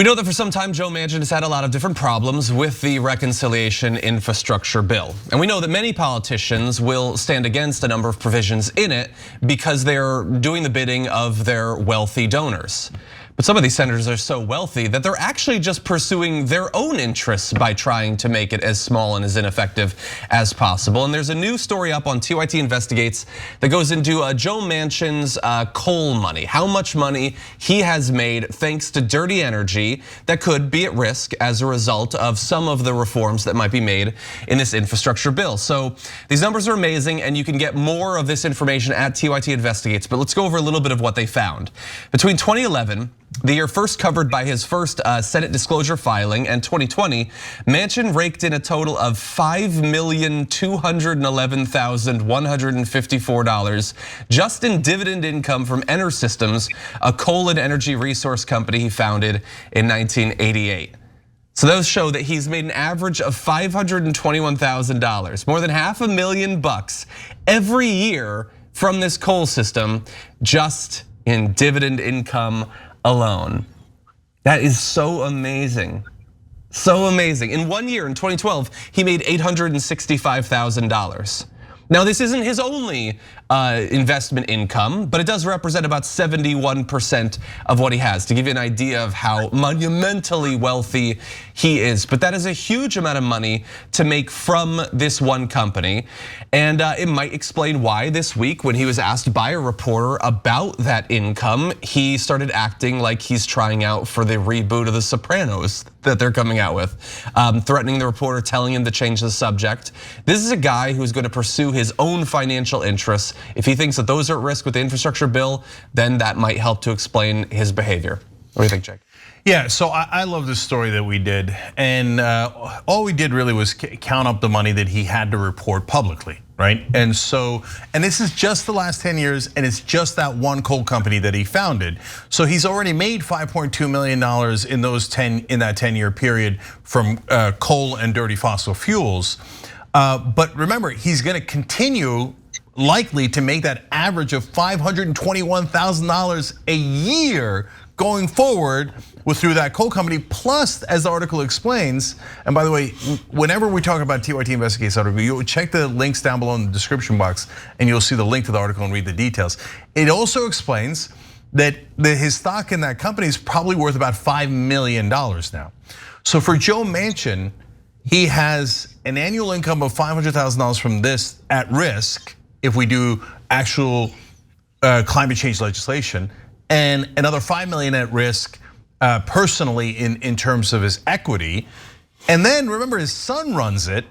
We know that for some time, Joe Manchin has had a lot of different problems with the reconciliation infrastructure bill. And we know that many politicians will stand against a number of provisions in it because they're doing the bidding of their wealthy donors. But some of these senators are so wealthy that they're actually just pursuing their own interests by trying to make it as small and as ineffective as possible. And there's a new story up on TYT Investigates that goes into Joe Manchin's coal money, how much money he has made thanks to dirty energy that could be at risk as a result of some of the reforms that might be made in this infrastructure bill. So these numbers are amazing, and you can get more of this information at TYT Investigates, but let's go over a little bit of what they found. Between 2011, the year first covered by his first Senate disclosure filing, and 2020, Manchin raked in a total of $5,211,154 just in dividend income from EnerSystems, a coal and energy resource company he founded in 1988. So those show that he's made an average of $521,000, more than $500,000 every year from this coal system, just in dividend income alone. That is so amazing. So amazing. In 1 year, in 2012, he made $865,000. Now, this isn't his only investment income, but it does represent about 71% of what he has, to give you an idea of how monumentally wealthy he is. But that is a huge amount of money to make from this one company. And it might explain why this week, when he was asked by a reporter about that income, he started acting like he's trying out for the reboot of The Sopranos that they're coming out with, threatening the reporter, telling him to change the subject. This is a guy who's going to pursue his own financial interests. If he thinks that those are at risk with the infrastructure bill, then that might help to explain his behavior. What do you think, Jake? Yeah, so I love this story that we did, and all we did really was count up the money that he had to report publicly, right? And this is just the last 10 years, and it's just that one coal company that he founded. So he's already made $5.2 million in that 10-year period from coal and dirty fossil fuels. But remember, he's going to continue likely to make that average of $521,000 a year going forward through that coal company. Plus, as the article explains, and by the way, whenever we talk about TYT Investigates article, you'll check the links down below in the description box, and you'll see the link to the article and read the details. It also explains that his stock in that company is probably worth about $5 million now. So for Joe Manchin, he has an annual income of $500,000 from this at risk if we do actual climate change legislation, and another $5 million at risk personally in terms of his equity. And then remember, his son runs it,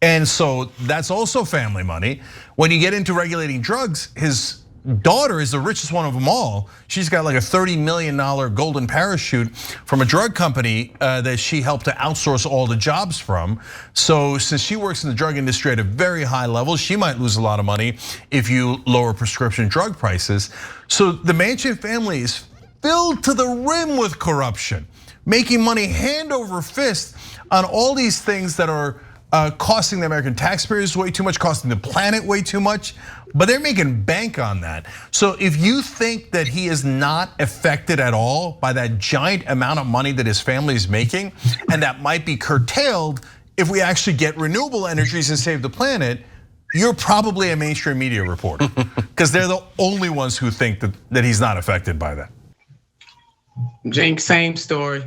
and so that's also family money. When you get into regulating drugs, his daughter is the richest one of them all. She's got like a $30 million golden parachute from a drug company that she helped to outsource all the jobs from. So since she works in the drug industry at a very high level, she might lose a lot of money if you lower prescription drug prices. So the Manchin family is filled to the rim with corruption, making money hand over fist on all these things that are costing the American taxpayers way too much, costing the planet way too much, but they're making bank on that. So if you think that he is not affected at all by that giant amount of money that his family is making, and that might be curtailed if we actually get renewable energies and save the planet, you're probably a mainstream media reporter, because they're the only ones who think that he's not affected by that. Jake, same story.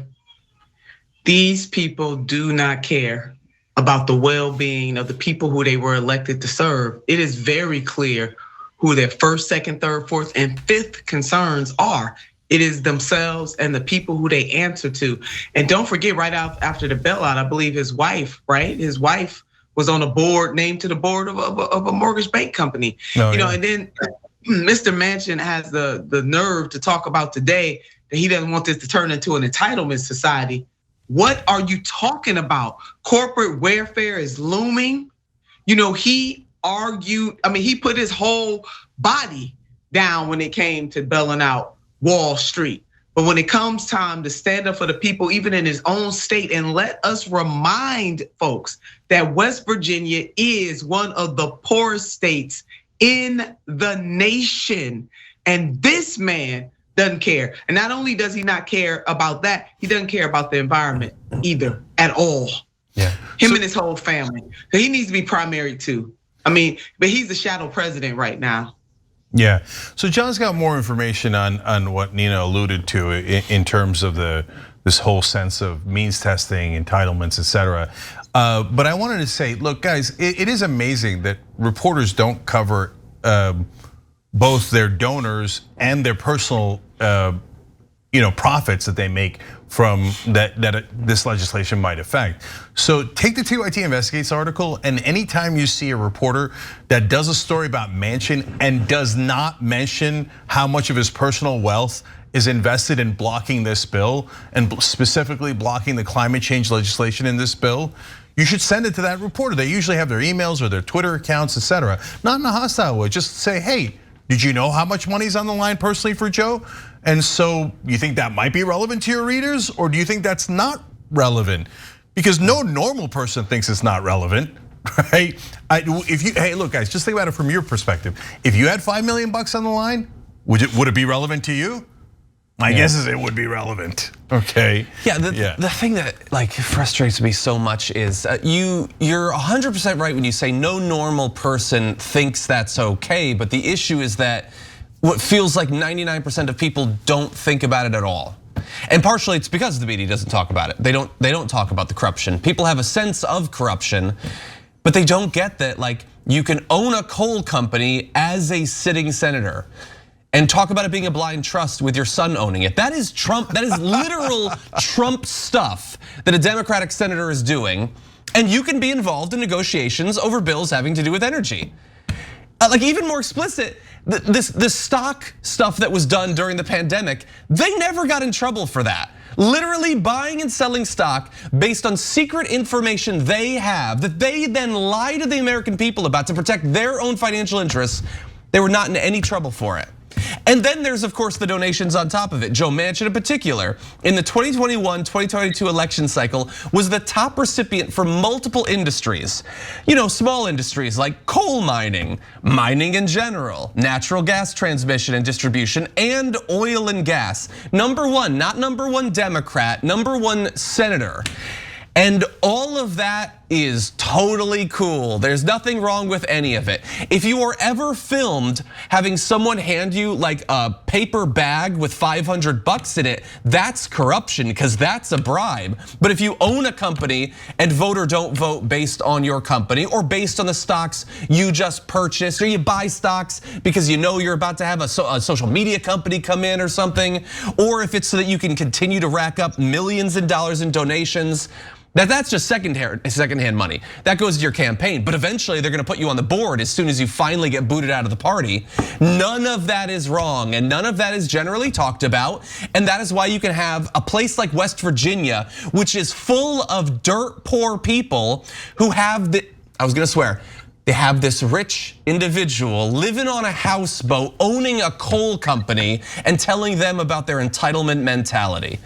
These people do not care about the well-being of the people who they were elected to serve. It is very clear who their first, second, third, fourth, and fifth concerns are. It is themselves and the people who they answer to. And don't forget, right after the bailout, I believe his wife, right? His wife was on a board, named to the board of a mortgage bank company. And then Mr. Manchin has the nerve to talk about today that he doesn't want this to turn into an entitlement society. What are you talking about? Corporate welfare is looming. He argued, he put his whole body down when it came to bailing out Wall Street. But when it comes time to stand up for the people, even in his own state, and let us remind folks that West Virginia is one of the poorest states in the nation. And this man doesn't care. And not only does he not care about that, he doesn't care about the environment either at all. Yeah. Him and his whole family. He needs to be primary too. I mean, but he's the shadow president right now. Yeah, so John's got more information on what Nina alluded to in terms of this whole sense of means testing, entitlements, et cetera. But I wanted to say, look, guys, it is amazing that reporters don't cover both their donors and their personal profits that they make from that this legislation might affect. So take the TYT Investigates article, and anytime you see a reporter that does a story about Manchin and does not mention how much of his personal wealth is invested in blocking this bill, and specifically blocking the climate change legislation in this bill, you should send it to that reporter. They usually have their emails or their Twitter accounts, et cetera. Not in a hostile way, just say, hey, did you know how much money's on the line personally for Joe? And so you think that might be relevant to your readers, or do you think that's not relevant? Because no normal person thinks it's not relevant, right? Hey, look, guys, just think about it from your perspective. If you had $5 million on the line, would it be relevant to you? My guess is it would be relevant. Okay. Yeah, the thing that frustrates me so much is you're 100% right when you say no normal person thinks that's okay, but the issue is that what feels like 99% of people don't think about it at all. And partially it's because the media doesn't talk about it. They don't talk about the corruption. People have a sense of corruption, but they don't get that you can own a coal company as a sitting senator and talk about it being a blind trust with your son owning it. That is Trump, that is literal Trump stuff that a Democratic senator is doing. And you can be involved in negotiations over bills having to do with energy. Even more explicit, this stock stuff that was done during the pandemic, they never got in trouble for that. Literally buying and selling stock based on secret information they have that they then lie to the American people about to protect their own financial interests. They were not in any trouble for it. And then there's of course the donations on top of it. Joe Manchin in particular, in the 2021-2022 election cycle, was the top recipient for multiple industries. Small industries like coal mining, mining in general, natural gas transmission and distribution, and oil and gas. Number one, not number one Democrat, number one senator. And all of that is totally cool. There's nothing wrong with any of it. If you are ever filmed having someone hand you a paper bag with $500 in it, that's corruption because that's a bribe. But if you own a company and vote or don't vote based on your company or based on the stocks you just purchased, or you buy stocks because you know you're about to have a social media company come in or something, or if it's so that you can continue to rack up millions of dollars in donations, that's just secondhand money. That goes to your campaign, but eventually they're gonna put you on the board as soon as you finally get booted out of the party. None of that is wrong, and none of that is generally talked about. And that is why you can have a place like West Virginia, which is full of dirt poor people who have they have this rich individual living on a houseboat, owning a coal company, and telling them about their entitlement mentality.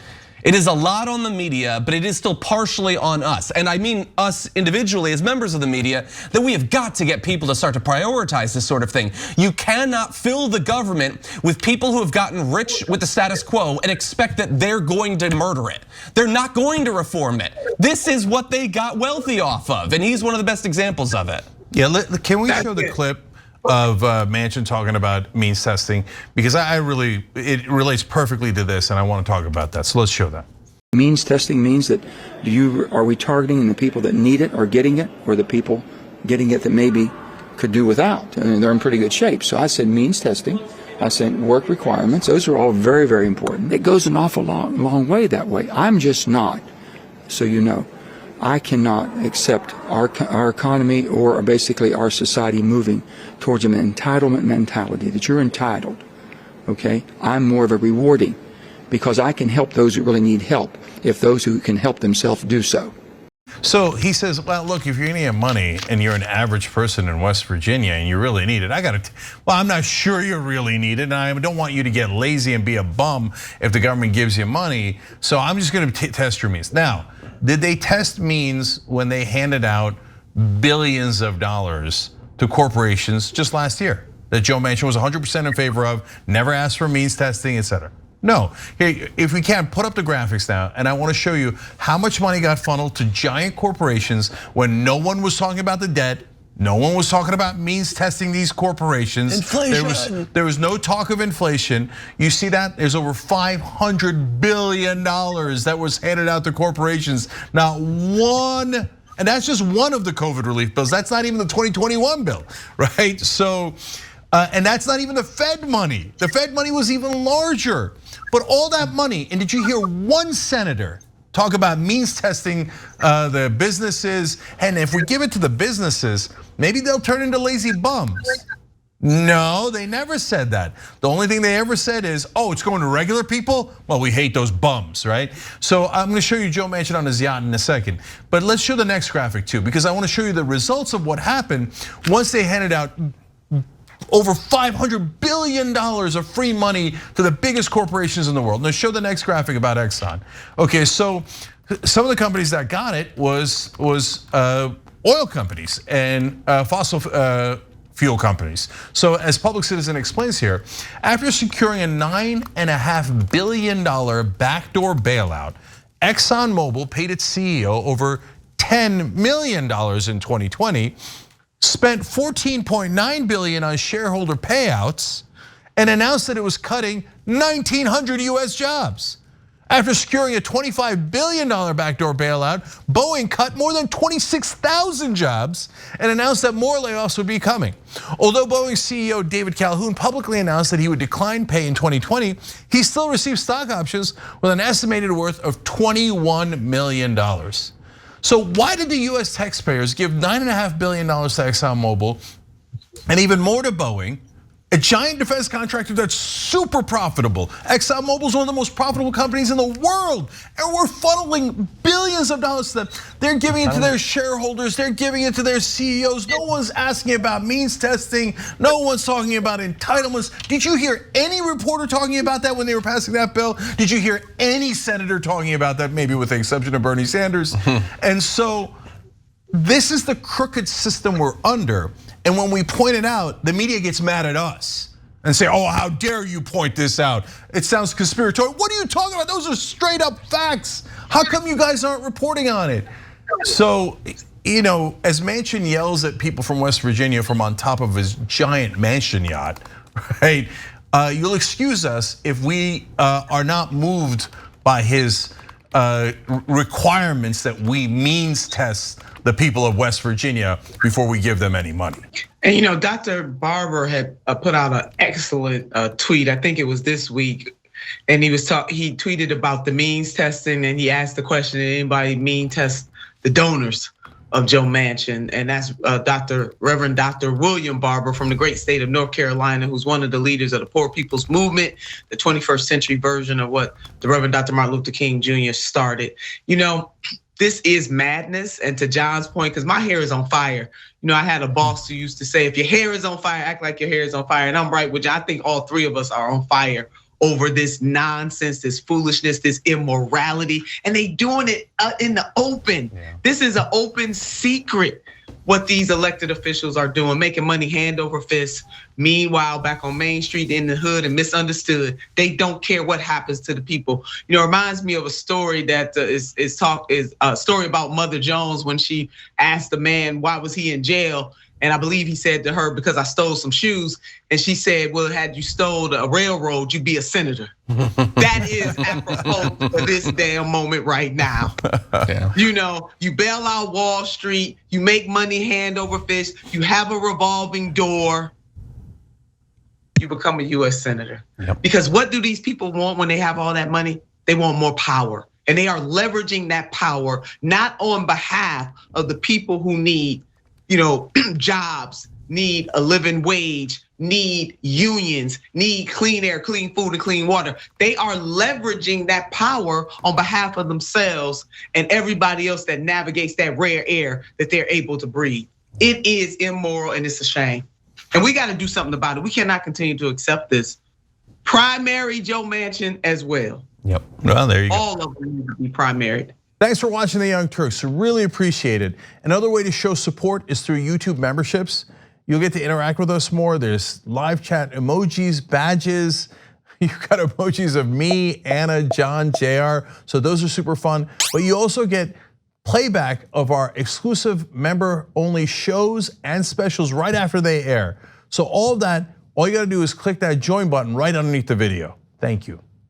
It is a lot on the media, but it is still partially on us. And I mean us individually as members of the media, that we have got to get people to start to prioritize this sort of thing. You cannot fill the government with people who have gotten rich with the status quo and expect that they're going to murder it. They're not going to reform it. This is what they got wealthy off of, and he's one of the best examples of it. Yeah, can we show the clip of Manchin talking about means testing, because it relates perfectly to this, and I want to talk about that. So let's show that. Means testing means that are we targeting the people that need it or getting it, or the people getting it that maybe could do without? I mean, they're in pretty good shape. So I said means testing. I said work requirements. Those are all very, very important. It goes an awful long way that way. I'm just not, so you know. I cannot accept our economy or basically our society moving towards an entitlement mentality, that you're entitled, okay? I'm more of a rewarding, because I can help those who really need help if those who can help themselves do so. So he says, well, look, if you're gonna get money and you're an average person in West Virginia and you really need it, well, I'm not sure you really need it, and I don't want you to get lazy and be a bum if the government gives you money, so I'm just gonna test your means. Now, did they test means when they handed out billions of dollars to corporations just last year that Joe Manchin was 100% in favor of, never asked for means testing, et cetera? No. Here, if we can, put up the graphics now, and I want to show you how much money got funneled to giant corporations when no one was talking about the debt. No one was talking about means testing these corporations. Inflation. There was no talk of inflation. You see that? There's over $500 billion that was handed out to corporations. Not one, and that's just one of the COVID relief bills. That's not even the 2021 bill, right? So, and that's not even the Fed money. The Fed money was even larger. But all that money, and did you hear one senator talk about means testing the businesses? And if we give it to the businesses, maybe they'll turn into lazy bums. No, they never said that. The only thing they ever said is, oh, it's going to regular people? Well, we hate those bums, right? So I'm gonna show you Joe Manchin on his yacht in a second. But let's show the next graphic too, because I wanna show you the results of what happened once they handed out over $500 billion of free money to the biggest corporations in the world. Now show the next graphic about Exxon. Okay, so some of the companies that got it was oil companies and fossil fuel companies. So as Public Citizen explains here, after securing a $9.5 billion backdoor bailout, ExxonMobil paid its CEO over $10 million in 2020, spent $14.9 billion on shareholder payouts, and announced that it was cutting 1,900 US jobs. After securing a $25 billion backdoor bailout, Boeing cut more than 26,000 jobs and announced that more layoffs would be coming. Although Boeing CEO David Calhoun publicly announced that he would decline pay in 2020, he still received stock options with an estimated worth of $21 million. So why did the US taxpayers give $9.5 billion to ExxonMobil and even more to Boeing, a giant defense contractor that's super profitable? ExxonMobil is one of the most profitable companies in the world, and we're funneling billions of dollars to them. They're giving it to their shareholders, they're giving it to their CEOs. No one's asking about means testing, no one's talking about entitlements. Did you hear any reporter talking about that when they were passing that bill? Did you hear any senator talking about that, maybe with the exception of Bernie Sanders? And so this is the crooked system we're under. And when we point it out, the media gets mad at us and say, oh, how dare you point this out? It sounds conspiratorial. What are you talking about? Those are straight up facts. How come you guys aren't reporting on it? So, as Manchin yells at people from West Virginia from on top of his giant Manchin yacht, right? You'll excuse us if we are not moved by his requirements that we means test the people of West Virginia before we give them any money. And Dr. Barber had put out an excellent tweet. I think it was this week, and he tweeted about the means testing, and he asked the question: did anybody mean test the donors of Joe Manchin? And that's Reverend Dr. William Barber from the great state of North Carolina, who's one of the leaders of the Poor People's Movement, the 21st century version of what the Reverend Dr. Martin Luther King Jr. started. This is madness, and to John's point, because my hair is on fire. I had a boss who used to say, if your hair is on fire, act like your hair is on fire. And I'm right with you. I think all three of us are on fire over this nonsense, this foolishness, this immorality, and they doing it in the open. Yeah. This is an open secret what these elected officials are doing, making money hand over fist. Meanwhile, back on Main Street in the hood and misunderstood, they don't care what happens to the people. It reminds me of a story that is a story about Mother Jones when she asked the man why was he in jail. And I believe he said to her, because I stole some shoes. And she said, well, had you stole a railroad, you'd be a senator. That is apropos for this damn moment right now. Yeah. You bail out Wall Street, you make money hand over fist, you have a revolving door, you become a US senator. Yep. Because what do these people want when they have all that money? They want more power. And they are leveraging that power, not on behalf of the people who need jobs, need a living wage, need unions, need clean air, clean food, and clean water. They are leveraging that power on behalf of themselves and everybody else that navigates that rare air that they're able to breathe. It is immoral and it's a shame. And we got to do something about it. We cannot continue to accept this. Primary Joe Manchin as well. Yep. Well, there you go. All of them need to be primaried. Thanks for watching The Young Turks. Really appreciate it. Another way to show support is through YouTube memberships. You'll get to interact with us more. There's live chat emojis, badges. You got emojis of me, Anna, John, JR. So those are super fun. But you also get playback of our exclusive member-only shows and specials right after they air. So all of that, all you gotta do is click that join button right underneath the video. Thank you.